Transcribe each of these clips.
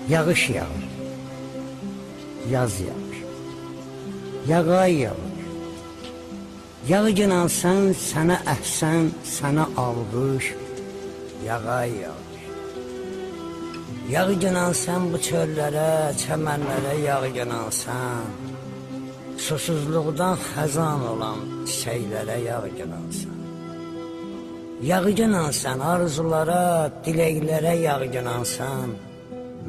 Yağış yağır, yaz yağır, yağay yağır. Yağcınan sən, sənə əhsən, sənə alqış, yağay yağır. Yağcınan sən bu çöllərə, çəmənlərə yağcınan sən, susuzluqdan xəzan olan çiçəklərə yağcınan sən. Yağcınan sən arzulara, diləklərə yağcınan sən,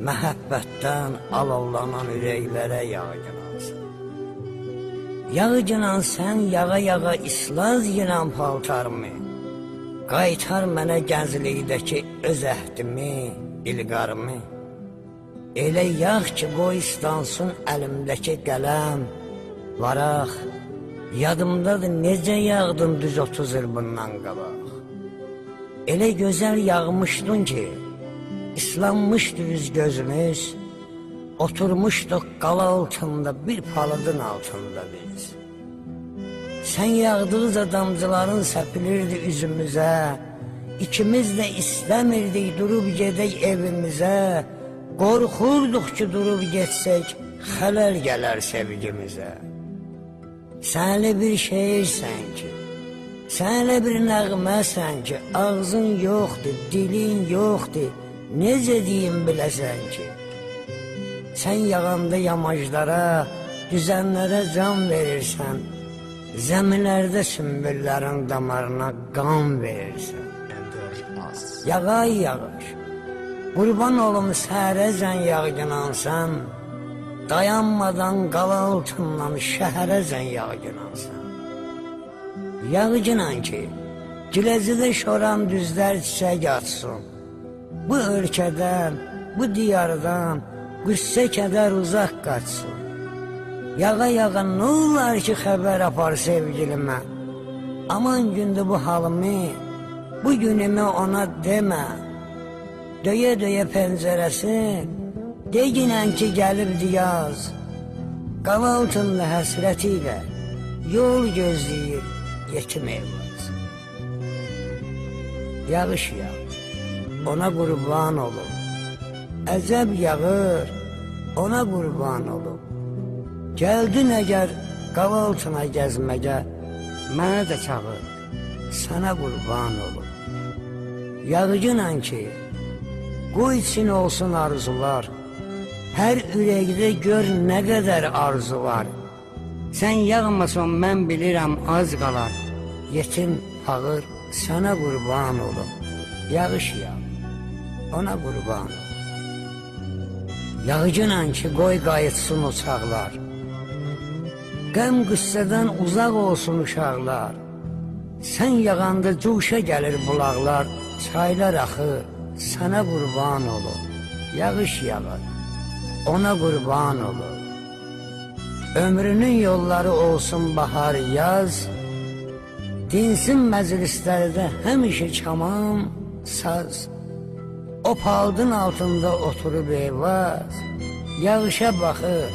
məhəbbətdən alovlanan ürəklərə yağcınan sən. Yağcınan sən yağa-yağa islaz yınan paltarımı, qaytar mənə gənclikdəki öz əhdimi, ilqarımı. Elə yağ ki qoy istansın əlimdəki qələm, varaq, yadımdadır necə yağdın düz 30 il bundan qabaq. Elə gözəl yağmışdın ki, islanmışdı üz gözümüz, oturmuşduq qala altında bir palıdın altında biz. Sən yağdıqca damcıların səpilirdi üzümüzə, İkimiz də istəmirdik durub gedək evimizə, qorxurduq ki durub getsək, xələl gələr sevgimizə. Sənlə bir şeirsən ki, sənlə bir nəğməsən ki, ağzın yoxdur, dilin yoxdur, necə deyim biləsən ki. Sən yağanda yamaclara, düzənlərə can verirsən, zəmilərdə sümbüllərin damarına qan verirsən. Yağay yağır, qurban olum səhərəcən yağcınansan, dayanmadan qala altından şəhərəcən yağcınansan. Yağcınan ki, Giləzidə şoran düzlər çiçək açsın, bu ölkədən, bu diyardan qüssə kədər uzaq qaçsın. Yağa-yağa nə olar ki xəbər apar sevgilimə, aman gündür bu halımı, bu günümü ona demə. Döyə-döyə pəncərəsi, deginən ki gəlibdi yaz, qala altında həsrəti ilə yol gözləyir yetim evlaz. Yağış yağır, ona qurban olub, əcəb yağır, ona qurban olub. Gəldin əgər qala altına gəzməgə, mənə də çağır, sənə qurban olub. Yağcınan ki, qoy için olsun arzular, hər ürəkdə gör nə qədər arzu var. Sən yağmasan mən bilirəm az qalar, yetim ağır sənə qurban olub. Yağış yağ, ona qurban olub. Yağcınan ki, qoy qayıtsın uçaqlar, qəm qüssədən uzaq olsun uşaqlar. Sən yağanda cuşa gəlir bulaqlar, çaylar axır, sənə qurban olur. Yağış yağır, ona qurban olur. Ömrünün yolları olsun bahar, yaz, dinsin məclislərdə həmişə kaman, saz. O paldın altında oturub eyvaz, yağışa baxır,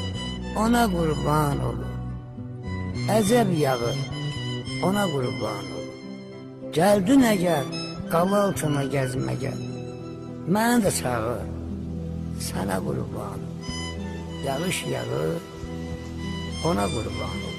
ona qurban olur. Əcəb yağır, ona qurban olur. Gəldin əgər qala altına gəzməgə, mənə də çağır, sənə qurban olur. Yağış yağır, ona qurban olur.